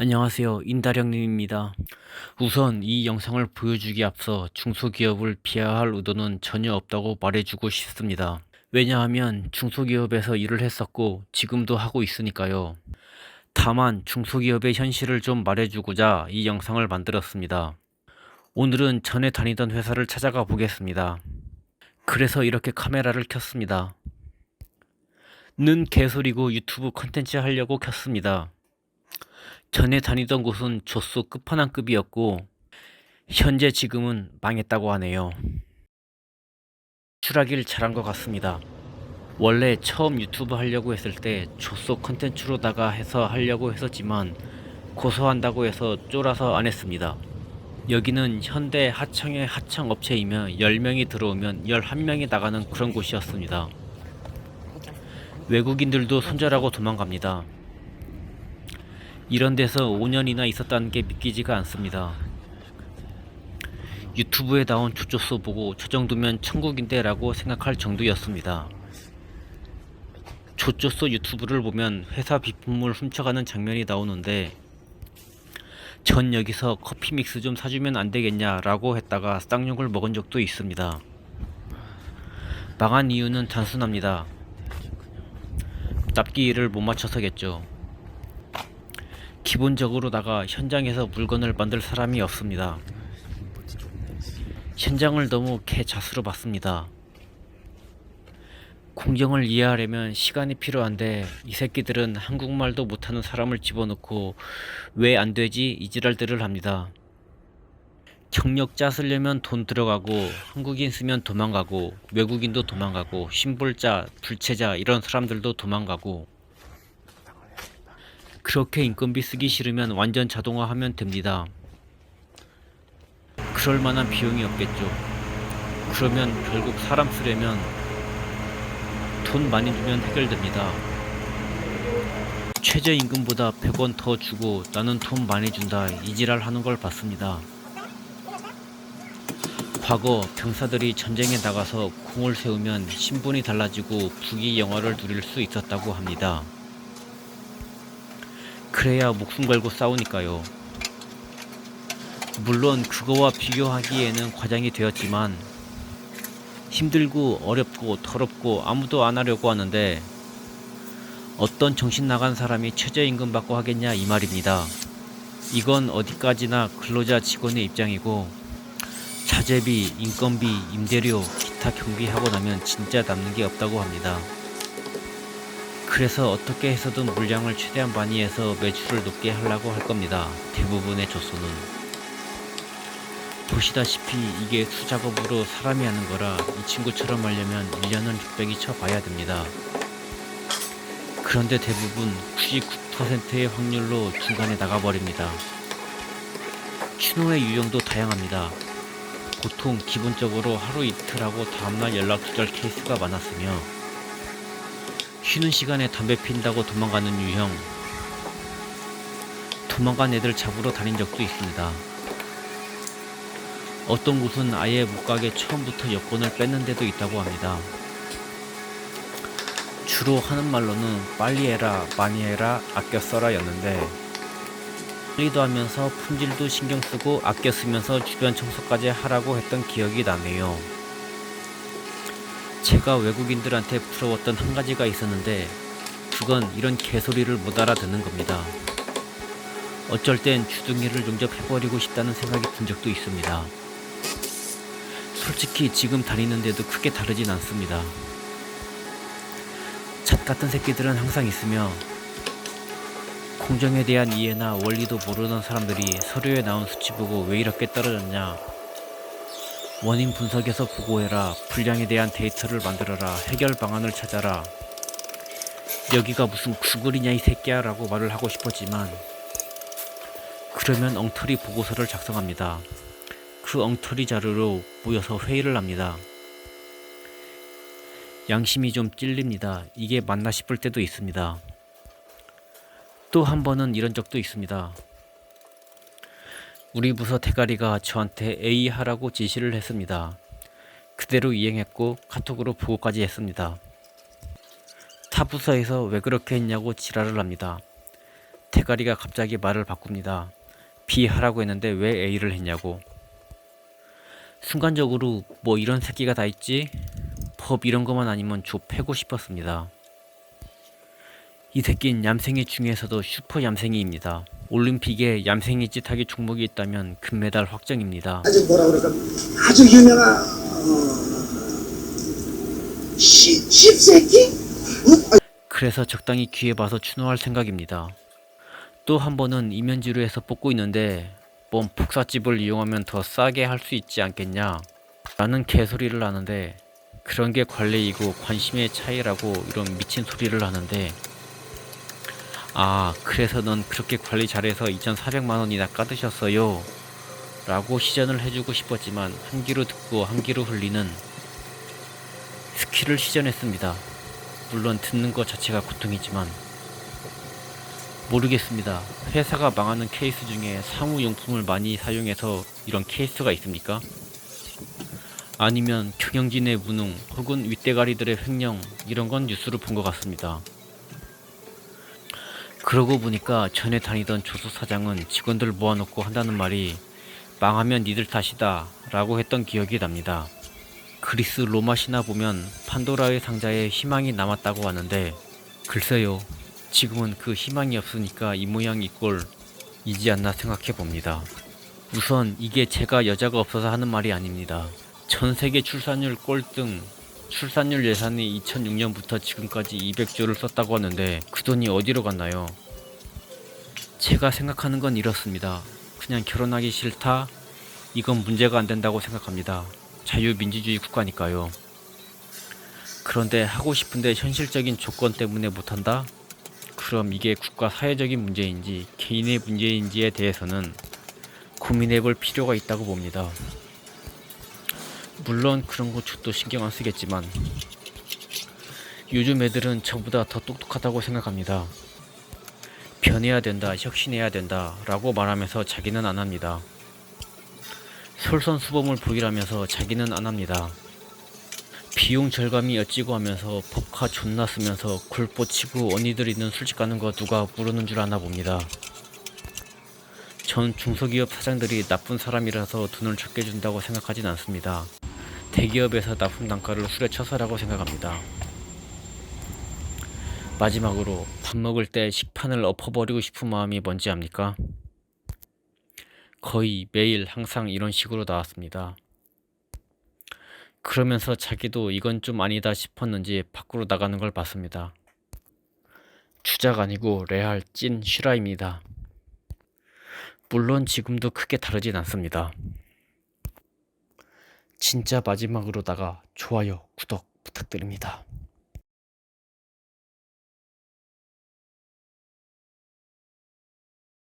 안녕하세요. 인다령님입니다. 우선 이 영상을 보여주기 앞서 중소기업을 비하할 의도는 전혀 없다고 말해주고 싶습니다. 왜냐하면 중소기업에서 일을 했었고 지금도 하고 있으니까요. 다만 중소기업의 현실을 좀 말해주고자 이 영상을 만들었습니다. 오늘은 전에 다니던 회사를 찾아가 보겠습니다. 그래서 이렇게 카메라를 켰습니다. 는 개소리고 유튜브 컨텐츠 하려고 켰습니다. 전에 다니던 곳은 조소 끝판왕급이었고 현재 지금은 망했다고 하네요. 출하길 잘한 것 같습니다. 원래 처음 유튜브 하려고 했을 때 조소 컨텐츠로다가 해서 하려고 했었지만 고소한다고 해서 쫄아서 안 했습니다. 여기는 현대 하청의 하청 업체이며 10명이 들어오면 11명이 나가는 그런 곳이었습니다. 외국인들도 손절하고 도망갑니다. 이런 데서 5년이나 있었다는 게 믿기지가 않습니다. 유튜브에 나온 조조소 보고 저 정도면 천국인데 라고 생각할 정도였습니다. 조조소 유튜브를 보면 회사 비품을 훔쳐가는 장면이 나오는데 전 여기서 커피 믹스 좀 사주면 안 되겠냐 라고 했다가 쌍욕을 먹은 적도 있습니다. 망한 이유는 단순합니다. 납기 일을 못 맞춰서겠죠. 기본적으로다가 현장에서 물건을 만들 사람이 없습니다. 현장을 너무 개자수로 봤습니다. 공정을 이해하려면 시간이 필요한데 이 새끼들은 한국말도 못하는 사람을 집어넣고 왜 안되지 이지랄들을 합니다. 경력자 쓰려면 돈 들어가고 한국인 쓰면 도망가고 외국인도 도망가고 신불자, 불체자 이런 사람들도 도망가고 그렇게 인건비 쓰기 싫으면 완전 자동화하면 됩니다. 그럴 만한 비용이 없겠죠. 그러면 결국 사람 쓰려면 돈 많이 주면 해결됩니다. 최저임금보다 100원 더 주고 나는 돈 많이 준다 이지랄 하는 걸 봤습니다. 과거 병사들이 전쟁에 나가서 공을 세우면 신분이 달라지고 부귀 영화를 누릴 수 있었다고 합니다. 그래야 목숨 걸고 싸우니까요. 물론 그거와 비교하기에는 과장이 되었지만 힘들고 어렵고 더럽고 아무도 안 하려고 하는데 어떤 정신 나간 사람이 최저임금 받고 하겠냐 이 말입니다. 이건 어디까지나 근로자 직원의 입장이고 자재비, 인건비, 임대료, 기타 경비하고 나면 진짜 남는 게 없다고 합니다. 그래서 어떻게 해서든 물량을 최대한 많이 해서 매출을 높게 하려고 할 겁니다. 대부분의 조소는. 보시다시피 이게 수작업으로 사람이 하는 거라 이 친구처럼 하려면 1년은 600이 쳐봐야 됩니다. 그런데 대부분 99%의 확률로 중간에 나가버립니다. 추노의 유형도 다양합니다. 보통 기본적으로 하루 이틀 하고 다음날 연락 두절 케이스가 많았으며 쉬는 시간에 담배 핀다고 도망가는 유형, 도망간 애들 잡으러 다닌 적도 있습니다. 어떤 곳은 아예 못 가게 처음부터 여권을 뺏는 데도 있다고 합니다. 주로 하는 말로는 빨리 해라, 많이 해라, 아껴 써라 였는데 빨리도 하면서 품질도 신경 쓰고 아껴 쓰면서 주변 청소까지 하라고 했던 기억이 나네요. 제가 외국인들한테 부러웠던 한 가지가 있었는데 그건 이런 개소리를 못 알아듣는 겁니다. 어쩔 땐 주둥이를 용접해버리고 싶다는 생각이 든 적도 있습니다. 솔직히 지금 다니는데도 크게 다르진 않습니다. 잣 같은 새끼들은 항상 있으며 공정에 대한 이해나 원리도 모르는 사람들이 서류에 나온 수치 보고 왜 이렇게 떨어졌냐, 원인 분석해서 보고해라, 불량에 대한 데이터를 만들어라, 해결 방안을 찾아라, 여기가 무슨 구글이냐 이 새끼야 라고 말을 하고 싶었지만 그러면 엉터리 보고서를 작성합니다. 그 엉터리 자료로 모여서 회의를 합니다. 양심이 좀 찔립니다. 이게 맞나 싶을 때도 있습니다. 또 한 번은 이런 적도 있습니다. 우리 부서 대가리가 저한테 A 하라고 지시를 했습니다. 그대로 이행했고 카톡으로 보고까지 했습니다. 타 부서에서 왜 그렇게 했냐고 지랄을 합니다. 대가리가 갑자기 말을 바꿉니다. B 하라고 했는데 왜 A를 했냐고. 순간적으로 뭐 이런 새끼가 다 있지? 법 이런 것만 아니면 줘 패고 싶었습니다. 이 새끼는 얌생이 중에서도 슈퍼 얌생이입니다. 올림픽에 얌생이 짓하기 종목이 있다면 금메달 확정입니다. 아주 뭐라 그럴까 아주 유명한 십새끼? 그래서 적당히 기회 봐서 추노할 생각입니다. 또 한 번은 이면지루에서 뽑고 있는데 뭔 복사집을 이용하면 더 싸게 할 수 있지 않겠냐 라는 개소리를 하는데 그런 게 관리이고 관심의 차이라고 이런 미친 소리를 하는데 아 그래서 넌 그렇게 관리 잘해서 2,400만원이나 까드셨어요 라고 시전을 해주고 싶었지만 한 귀로 듣고 한 귀로 흘리는 스킬을 시전했습니다. 물론 듣는 것 자체가 고통이지만 모르겠습니다. 회사가 망하는 케이스 중에 사무용품을 많이 사용해서 이런 케이스가 있습니까? 아니면 경영진의 무능 혹은 윗대가리들의 횡령 이런 건 뉴스로 본 것 같습니다. 그러고 보니까 전에 다니던 조수 사장은 직원들 모아놓고 한다는 말이 망하면 니들 탓이다 라고 했던 기억이 납니다. 그리스 로마 신화 보면 판도라의 상자에 희망이 남았다고 하는데 글쎄요. 지금은 그 희망이 없으니까 이 모양 이 꼴이지 않나 생각해 봅니다. 우선 이게 제가 여자가 없어서 하는 말이 아닙니다. 전세계 출산율 꼴등 출산율 예산이 2006년부터 지금까지 200조를 썼다고 하는데 그 돈이 어디로 갔나요? 제가 생각하는 건 이렇습니다. 그냥 결혼하기 싫다? 이건 문제가 안 된다고 생각합니다. 자유민주주의 국가니까요. 그런데 하고 싶은데 현실적인 조건 때문에 못한다? 그럼 이게 국가 사회적인 문제인지 개인의 문제인지에 대해서는 고민해 볼 필요가 있다고 봅니다. 물론 그런 거 저도 신경 안 쓰겠지만 요즘 애들은 저보다 더 똑똑하다고 생각합니다. 변해야 된다, 혁신해야 된다 라고 말하면서 자기는 안 합니다. 솔선수범을 보이라면서 자기는 안 합니다. 비용 절감이 어찌고 하면서 법카 존나 쓰면서 굴보치고 언니들 있는 술집 가는 거 누가 모르는 줄 아나 봅니다. 전 중소기업 사장들이 나쁜 사람이라서 돈을 적게 준다고 생각하진 않습니다. 대기업에서 납품 단가를 술에 쳐서라고 생각합니다. 마지막으로 밥 먹을 때 식판을 엎어버리고 싶은 마음이 뭔지 압니까? 거의 매일 항상 이런 식으로 나왔습니다. 그러면서 자기도 이건 좀 아니다 싶었는지 밖으로 나가는 걸 봤습니다. 주작 아니고 레알 찐 실화입니다. 물론 지금도 크게 다르진 않습니다. 진짜 마지막으로다가 좋아요, 구독 부탁드립니다.